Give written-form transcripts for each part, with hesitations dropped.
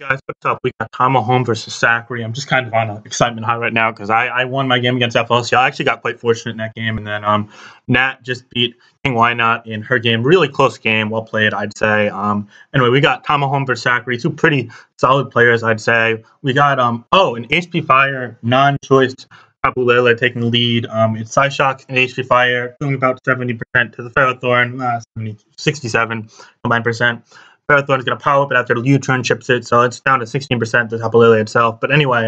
Guys, what's up? We got Tamahome versus Sacri. I'm just kind of on an excitement high right now because I won my game against FLC. I actually got quite fortunate in that game, and then Nat just beat King Why Not in her game. Really close game, well played, I'd say. Anyway, we got Tamahome versus Sacri, two pretty solid players, I'd say. We got an HP Fire non-choice Tapu Lele taking the lead. It's Psyshock and HP Fire doing about 70% to the Ferrothorn, 67 combined percent. Ferrothorn's going to power up it after the U-turn chips it, so it's down to 16% to Tapu Lele itself. But anyway,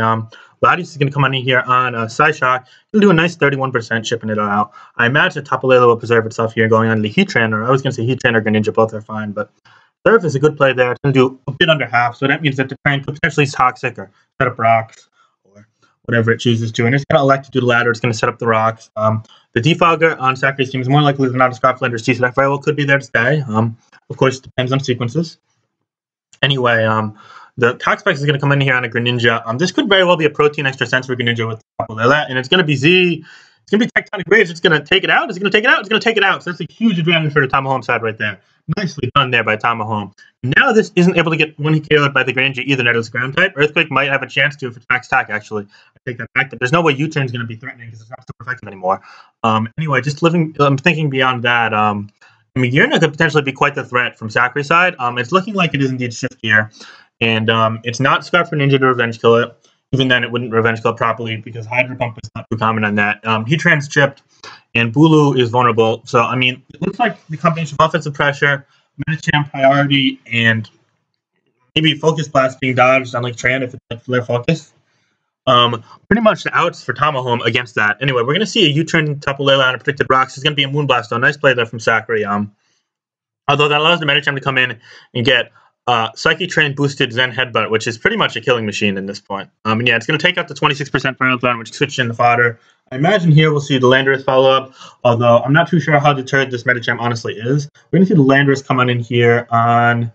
Latias is going to come on in here on Psyshock. He'll do a nice 31% chipping it out. I imagine Tapu Lele will preserve itself here going on the Heatran, or I was going to say Heatran or Greninja, both are fine, but Surf is a good play there. It's going to do a bit under half, so that means that the train could potentially Toxic or set up rocks or whatever it chooses to, and it's going to elect to do the latter. It's going to set up the rocks. The Defogger on Sacri's team is more likely than not a Scarflander's T, so that very well could be there to stay. Of course, it depends on sequences. Anyway, the Toxapex is going to come in here on a Greninja. This could very well be a protein extra sense for Greninja with Tapu Lele, and it's going to be Z. It's going to be Tectonic Rage. It's going to take it out. It's going to take it out. It's going to take it out. So that's a huge advantage for the Tamahome side right there. Nicely done there by Tamahome. Now this isn't able to get one KO'd by the Greninja either. That is ground type. Earthquake might have a chance to if it's max attack, actually. I take that back. But there's no way U-turn is going to be threatening because it's not super effective anymore. Anyway, just I'm thinking beyond that. Magearna could potentially be quite the threat from Sacri's side. It's looking like it is indeed Shift Gear. And it's not Scarf for Ninja to revenge kill it. Even then, it wouldn't revenge kill it properly because Hydro Pump is not too common on that. Heatran's chipped, and Bulu is vulnerable. So, I mean, it looks like the combination of offensive pressure, Medicham priority, and maybe Focus Blast being dodged on like Tran if it's like Flare Focus. Pretty much the outs for Tamahome against that. Anyway, we're going to see a U-turn Tapu Lele on a predicted rocks. It's going to be a Moonblast, though. Nice play there from Sacri. Although that allows the Medicham to come in and get Psyche Train boosted Zen Headbutt, which is pretty much a killing machine in this point. And yeah, it's going to take out the 26% Ferrothorn, which switched in the fodder. I imagine here we'll see the Landorus follow up, although I'm not too sure how deterred this Medicham honestly is. We're going to see the Landorus come on in here on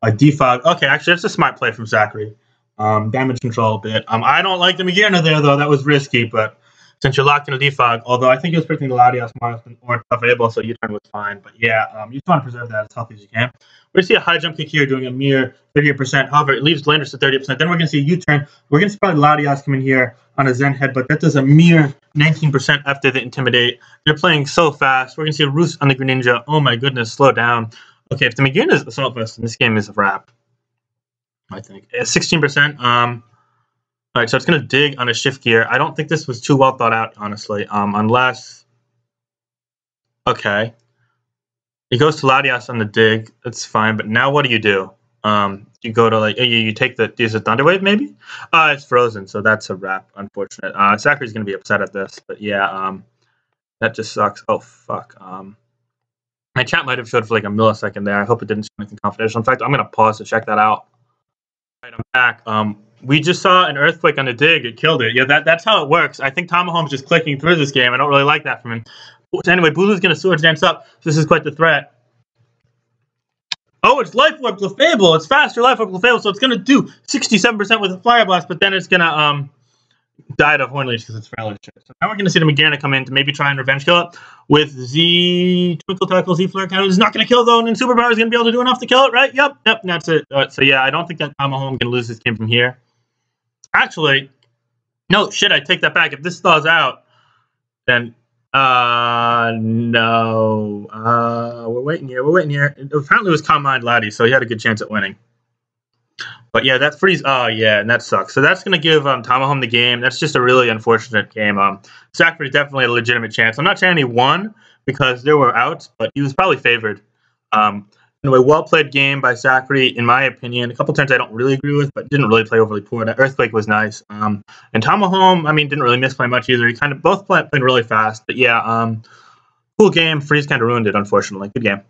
a Defog. Okay, actually, that's a smart play from Sacri. Damage control a bit. I don't like the Magearna there, though. That was risky, but since you're locked in a Defog, although I think he was predicting the Latias more tough able, so U-turn was fine. But yeah, you just want to preserve that as healthy as you can. We're going to see a high jump kick here doing a mere 38%. However, it leaves Landorus to 30%. Then we're going to see a U-turn. We're going to see probably Latias come in here on a Zen head, but that does a mere 19% after the Intimidate. They're playing so fast. We're going to see a Roost on the Greninja. Oh my goodness, slow down. Okay, if the Magearna is Assault Vest, then this game is a wrap. I think 16%. All right, so it's going to dig on a Shift Gear. I don't think this was too well thought out, honestly. Unless, okay, it goes to Latias on the dig. That's fine. But now what do? You go to like you take the is it Thunder Wave maybe? It's frozen, so that's a wrap. Unfortunate. Sacri's going to be upset at this, but yeah, that just sucks. Oh fuck. My chat might have showed for like a millisecond there. I hope it didn't show anything confidential. In fact, I'm going to pause to check that out. All right, I'm back. We just saw an Earthquake on the dig. It killed it. Yeah, that's how it works. I think Tamahome's just clicking through this game. I don't really like that from him. So anyway, Bulu's going to Swords Dance up. So this is quite the threat. Oh, it's Life Orb Clefable. It's faster Life Orb Clefable, so it's going to do 67% with a Fire Blast, but then it's going to die to Horn Leech because it's frail as shit. So now we're going to see the Magearna come in to maybe try and revenge kill it with Z Twinkle Tackle, Z Flare Cannon. It's not going to kill though, and Superpower is going to be able to do enough to kill it, right? Yep, and that's it. So yeah, I don't think that Tamahome can lose this game from here. Actually, no, shit, I take that back. If this thaws out, then, no. We're waiting here. It apparently was Calm Mind Laddie, so he had a good chance at winning. But yeah, that freeze, oh yeah, and that sucks. So that's going to give Tamahome the game. That's just a really unfortunate game. Sacri definitely had a legitimate chance. I'm not saying he won because there were outs, but he was probably favored. Anyway, well-played game by Sacri, in my opinion. A couple turns I don't really agree with, but didn't really play overly poor. That Earthquake was nice. And Tamahome, I mean, didn't really misplay much either. He kind of both played really fast. But yeah, cool game. Freeze kind of ruined it, unfortunately. Good game.